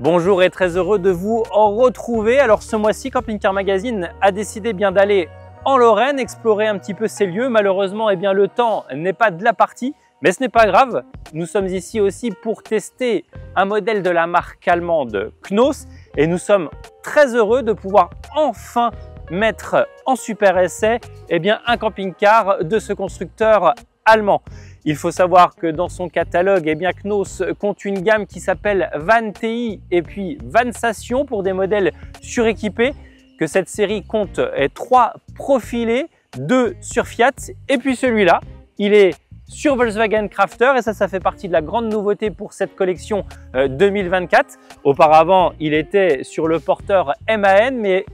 Bonjour et très heureux de vous en retrouver. Alors ce mois-ci, Camping Car Magazine a décidé bien d'aller en Lorraine, explorer un petit peu ces lieux. Malheureusement, le temps n'est pas de la partie, mais ce n'est pas grave. Nous sommes ici aussi pour tester un modèle de la marque allemande Knos et nous sommes très heureux de pouvoir enfin mettre en super essai un camping-car de ce constructeur allemand. Il faut savoir que dans son catalogue, Knos compte une gamme qui s'appelle Van TI et puis Vansation pour des modèles suréquipés, que cette série compte 3 profilés, 2 sur Fiat et puis celui-là, il est sur Volkswagen Crafter et ça fait partie de la grande nouveauté pour cette collection 2024. Auparavant, il était sur le porteur MAN, mais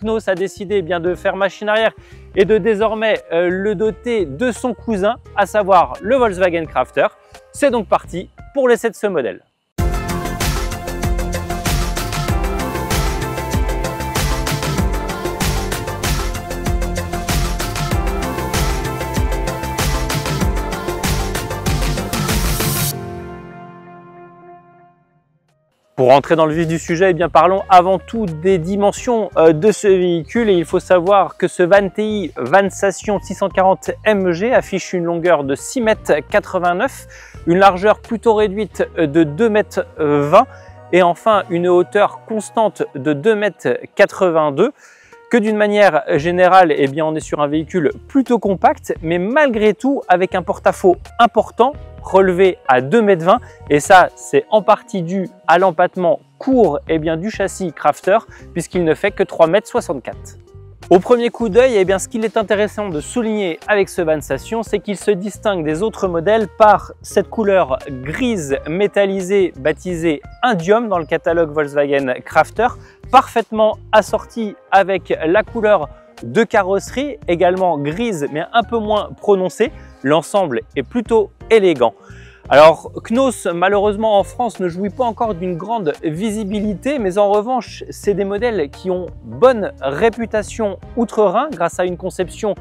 Knos a décidé de faire machine arrière et de désormais le doter de son cousin, à savoir le Volkswagen Crafter. C'est donc parti pour l'essai de ce modèle. Pour rentrer dans le vif du sujet, parlons avant tout des dimensions de ce véhicule. Et il faut savoir que ce Van TI Vansation 640 MG affiche une longueur de 6,89 m, une largeur plutôt réduite de 2,20 m et enfin une hauteur constante de 2,82 m. Que d'une manière générale, on est sur un véhicule plutôt compact, mais malgré tout avec un porte-à-faux important, relevé à 2,20 m, et ça c'est en partie dû à l'empattement court du châssis Crafter, puisqu'il ne fait que 3,64 m. Au premier coup d'œil, ce qu'il est intéressant de souligner avec ce Vansation, c'est qu'il se distingue des autres modèles par cette couleur grise métallisée baptisée Indium dans le catalogue Volkswagen Crafter, parfaitement assortie avec la couleur de carrosserie, également grise mais un peu moins prononcée. L'ensemble est plutôt élégant. Alors Knos malheureusement en France ne jouit pas encore d'une grande visibilité, mais en revanche c'est des modèles qui ont bonne réputation outre-Rhin grâce à une conception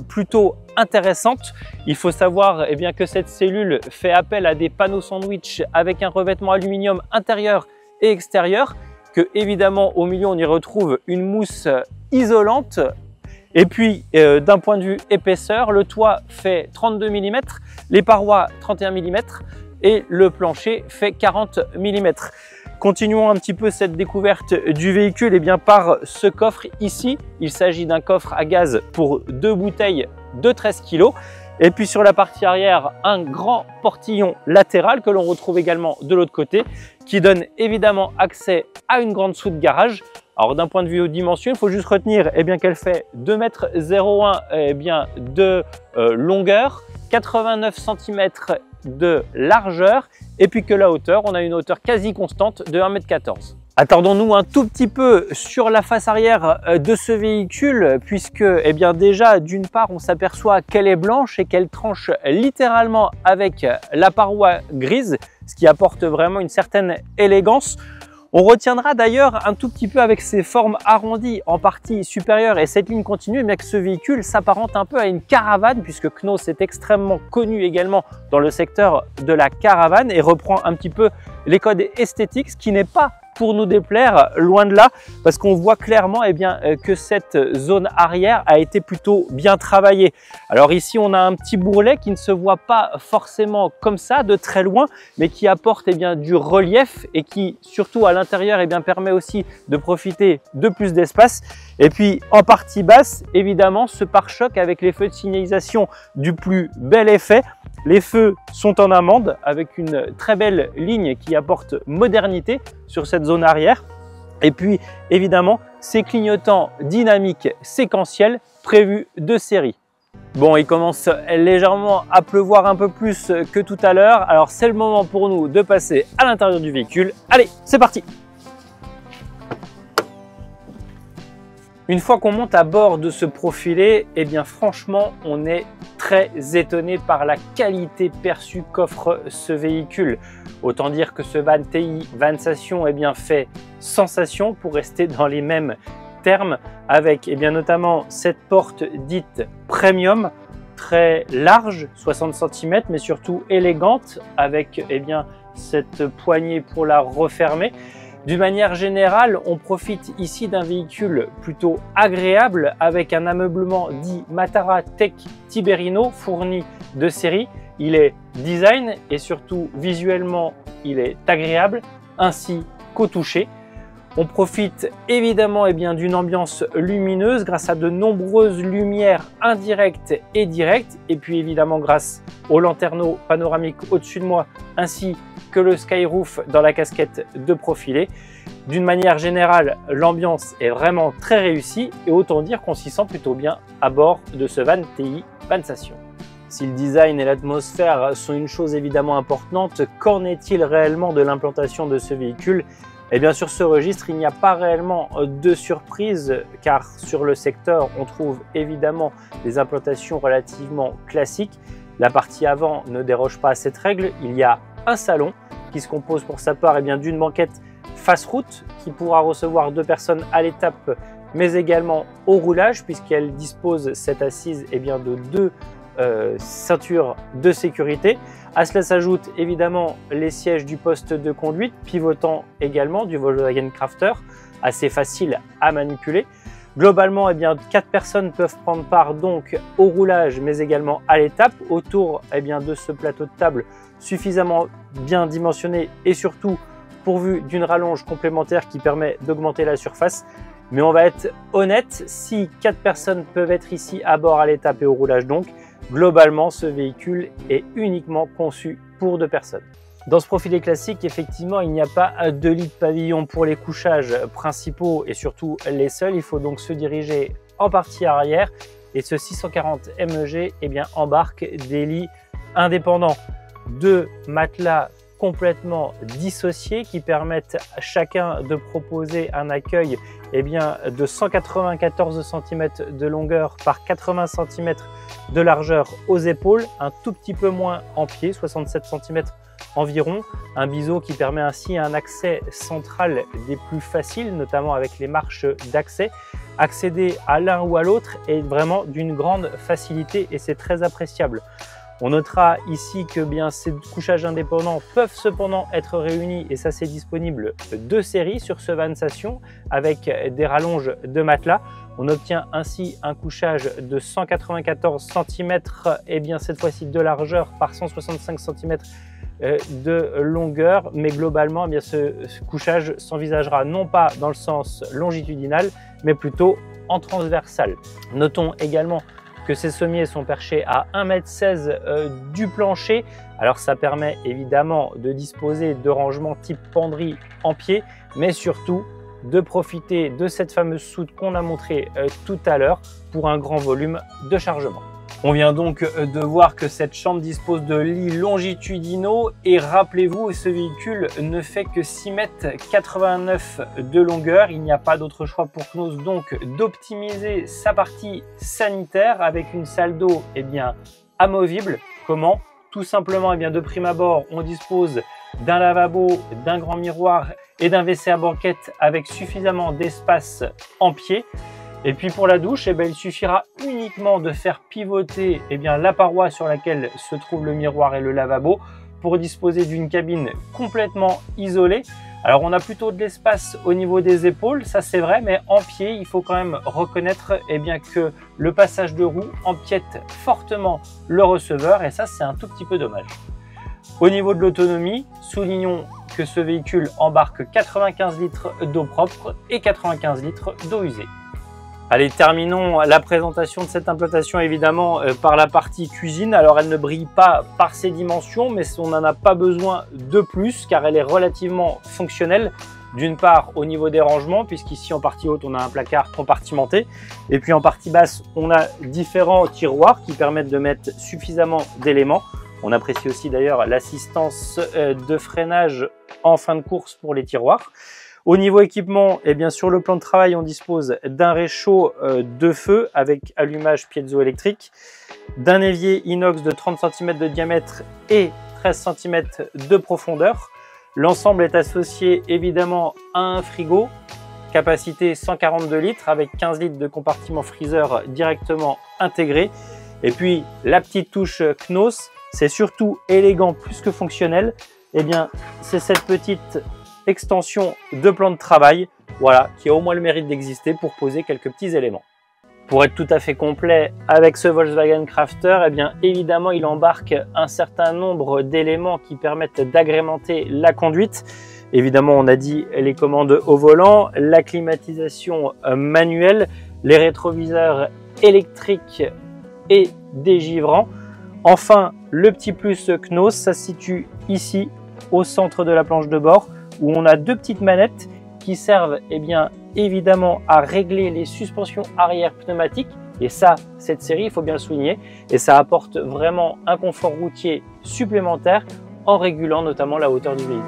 plutôt intéressante. Il faut savoir que cette cellule fait appel à des panneaux sandwich avec un revêtement aluminium intérieur et extérieur, que évidemment au milieu on y retrouve une mousse isolante. Et puis d'un point de vue épaisseur, le toit fait 32 mm, les parois 31 mm et le plancher fait 40 mm. Continuons un petit peu cette découverte du véhicule par ce coffre ici. Il s'agit d'un coffre à gaz pour 2 bouteilles de 13 kg. Et puis sur la partie arrière, un grand portillon latéral que l'on retrouve également de l'autre côté, qui donne évidemment accès à une grande soute garage. Alors d'un point de vue aux dimensions, il faut juste retenir qu'elle fait 2,01 m de longueur, 89 cm de largeur et puis que la hauteur, on a une hauteur quasi constante de 1,14 m. Attardons-nous un tout petit peu sur la face arrière de ce véhicule puisque déjà d'une part on s'aperçoit qu'elle est blanche et qu'elle tranche littéralement avec la paroi grise, ce qui apporte vraiment une certaine élégance. On retiendra d'ailleurs un tout petit peu avec ses formes arrondies en partie supérieure et cette ligne continue, que ce véhicule s'apparente un peu à une caravane puisque Knos est extrêmement connu également dans le secteur de la caravane et reprend un petit peu les codes esthétiques, ce qui n'est pas pour nous déplaire, loin de là, parce qu'on voit clairement que cette zone arrière a été plutôt bien travaillée. Alors ici on a un petit bourrelet qui ne se voit pas forcément comme ça de très loin, mais qui apporte du relief et qui surtout à l'intérieur permet aussi de profiter de plus d'espace. Et puis en partie basse, évidemment, ce pare-choc avec les feux de signalisation du plus bel effet. Les feux sont en amande avec une très belle ligne qui apporte modernité sur cette zone arrière. Et puis évidemment, ces clignotants dynamiques séquentiels prévus de série. Bon, il commence légèrement à pleuvoir un peu plus que tout à l'heure. Alors c'est le moment pour nous de passer à l'intérieur du véhicule. Allez, c'est parti! Une fois qu'on monte à bord de ce profilé, franchement, on est très étonné par la qualité perçue qu'offre ce véhicule. Autant dire que ce Van TI Vansation fait sensation pour rester dans les mêmes termes, avec notamment cette porte dite premium, très large, 60 cm, mais surtout élégante, avec cette poignée pour la refermer. D'une manière générale, on profite ici d'un véhicule plutôt agréable avec un ameublement dit Matara Tech Tiberino fourni de série. Il est design et surtout visuellement, il est agréable ainsi qu'au toucher. On profite évidemment d'une ambiance lumineuse grâce à de nombreuses lumières indirectes et directes et puis évidemment grâce aux lanterneaux panoramiques au-dessus de moi ainsi que le skyroof dans la casquette de profilé. D'une manière générale, l'ambiance est vraiment très réussie et autant dire qu'on s'y sent plutôt bien à bord de ce van TI Vansation. Si le design et l'atmosphère sont une chose évidemment importante, qu'en est-il réellement de l'implantation de ce véhicule ? Et bien sur ce registre, il n'y a pas réellement de surprise car sur le secteur, on trouve évidemment des implantations relativement classiques. La partie avant ne déroge pas à cette règle. Il y a un salon qui se compose pour sa part d'une banquette face route qui pourra recevoir 2 personnes à l'étape mais également au roulage puisqu'elle dispose cette assise de 2 ceintures de sécurité. À cela s'ajoute évidemment les sièges du poste de conduite, pivotant également du Volkswagen Crafter, assez facile à manipuler. Globalement, 4 personnes peuvent prendre part donc au roulage, mais également à l'étape, autour de ce plateau de table suffisamment bien dimensionné et surtout pourvu d'une rallonge complémentaire qui permet d'augmenter la surface. Mais on va être honnête, si 4 personnes peuvent être ici à bord à l'étape et au roulage donc, globalement, ce véhicule est uniquement conçu pour 2 personnes. Dans ce profilé classique, effectivement, il n'y a pas de lit de pavillon pour les couchages principaux et surtout les seuls. Il faut donc se diriger en partie arrière et ce 640 MEG embarque des lits indépendants. 2 matelas complètement dissociés qui permettent à chacun de proposer un accueil de 194 cm de longueur par 80 cm de largeur aux épaules, un tout petit peu moins en pied, 67 cm environ, un biseau qui permet ainsi un accès central des plus faciles, notamment avec les marches d'accès. Accéder à l'un ou à l'autre est vraiment d'une grande facilité et c'est très appréciable. On notera ici que ces couchages indépendants peuvent cependant être réunis et ça c'est disponible de série sur ce Vansation avec des rallonges de matelas. On obtient ainsi un couchage de 194 cm cette fois-ci de largeur par 165 cm de longueur, mais globalement ce couchage s'envisagera non pas dans le sens longitudinal mais plutôt en transversal. Notons également que ces sommiers sont perchés à 1,16 m du plancher. Alors ça permet évidemment de disposer de rangements type penderie en pied, mais surtout de profiter de cette fameuse soute qu'on a montrée tout à l'heure pour un grand volume de chargement. On vient donc de voir que cette chambre dispose de lits longitudinaux et rappelez-vous, ce véhicule ne fait que 6,89 m de longueur. Il n'y a pas d'autre choix pour Knaus donc d'optimiser sa partie sanitaire avec une salle d'eau amovible. Comment? Tout simplement de prime abord, on dispose d'un lavabo, d'un grand miroir et d'un WC à banquette avec suffisamment d'espace en pied. Et puis pour la douche, il suffira uniquement de faire pivoter la paroi sur laquelle se trouve le miroir et le lavabo pour disposer d'une cabine complètement isolée. Alors on a plutôt de l'espace au niveau des épaules, ça c'est vrai, mais en pied, il faut quand même reconnaître que le passage de roue empiète fortement le receveur et ça c'est un tout petit peu dommage. Au niveau de l'autonomie, soulignons que ce véhicule embarque 95 litres d'eau propre et 95 litres d'eau usée. Allez, terminons la présentation de cette implantation évidemment par la partie cuisine. Alors elle ne brille pas par ses dimensions, mais on n'en a pas besoin de plus car elle est relativement fonctionnelle. D'une part au niveau des rangements, puisqu'ici en partie haute on a un placard compartimenté et puis en partie basse on a différents tiroirs qui permettent de mettre suffisamment d'éléments. On apprécie aussi d'ailleurs l'assistance de freinage en fin de course pour les tiroirs. Au niveau équipement, sur le plan de travail, on dispose d'un réchaud de feu avec allumage piézoélectrique, d'un évier inox de 30 cm de diamètre et 13 cm de profondeur. L'ensemble est associé évidemment à un frigo, capacité 142 litres avec 15 litres de compartiment freezer directement intégré. Et puis la petite touche Knaus, c'est surtout élégant plus que fonctionnel. C'est cette petite extension de plan de travail, voilà, qui a au moins le mérite d'exister pour poser quelques petits éléments. Pour être tout à fait complet avec ce Volkswagen Crafter, eh bien évidemment il embarque un certain nombre d'éléments qui permettent d'agrémenter la conduite. Évidemment, on a dit les commandes au volant, la climatisation manuelle, les rétroviseurs électriques et dégivrants. Enfin, le petit plus Knos, ça se situe ici au centre de la planche de bord où on a deux petites manettes qui servent évidemment à régler les suspensions arrière pneumatiques. Et ça, cette série, il faut bien le souligner, et ça apporte vraiment un confort routier supplémentaire en régulant notamment la hauteur du véhicule.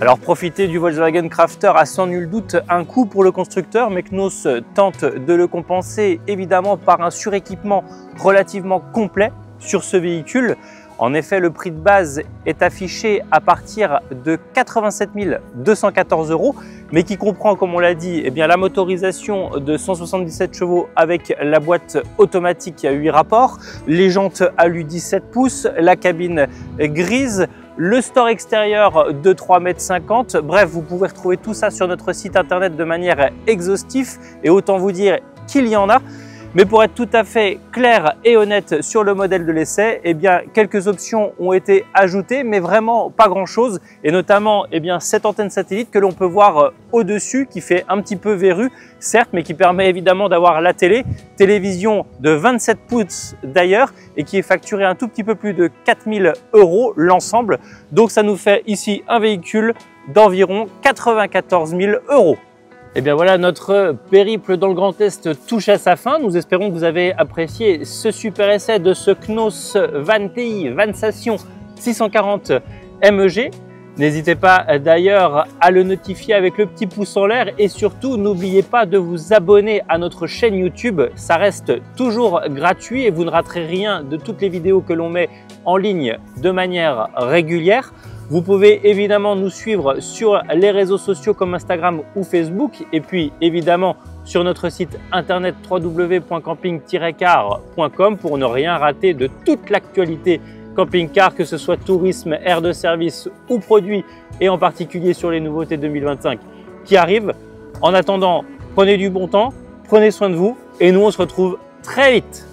Alors profiter du Volkswagen Crafter a sans nul doute un coût pour le constructeur, mais Knos tente de le compenser évidemment par un suréquipement relativement complet sur ce véhicule. En effet, le prix de base est affiché à partir de 87 214 €, mais qui comprend, comme on l'a dit, la motorisation de 177 chevaux avec la boîte automatique à 8 rapports, les jantes alu 17 pouces, la cabine grise, le store extérieur de 3,50 m. Bref, vous pouvez retrouver tout ça sur notre site internet de manière exhaustive et autant vous dire qu'il y en a. Mais pour être tout à fait clair et honnête sur le modèle de l'essai, quelques options ont été ajoutées, mais vraiment pas grand chose. Et notamment, cette antenne satellite que l'on peut voir au-dessus, qui fait un petit peu verrue, certes, mais qui permet évidemment d'avoir la télévision de 27 pouces d'ailleurs, et qui est facturée un tout petit peu plus de 4 000 € l'ensemble. Donc ça nous fait ici un véhicule d'environ 94 000 €. Et bien voilà, notre périple dans le Grand Est touche à sa fin. Nous espérons que vous avez apprécié ce super essai de ce Knos VanTi Vansation 640 MEG. N'hésitez pas d'ailleurs à le notifier avec le petit pouce en l'air et surtout n'oubliez pas de vous abonner à notre chaîne YouTube. Ça reste toujours gratuit et vous ne raterez rien de toutes les vidéos que l'on met en ligne de manière régulière. Vous pouvez évidemment nous suivre sur les réseaux sociaux comme Instagram ou Facebook et puis évidemment sur notre site internet www.camping-car.com pour ne rien rater de toute l'actualité camping-car, que ce soit tourisme, aire de service ou produits et en particulier sur les nouveautés 2025 qui arrivent. En attendant, prenez du bon temps, prenez soin de vous et nous on se retrouve très vite.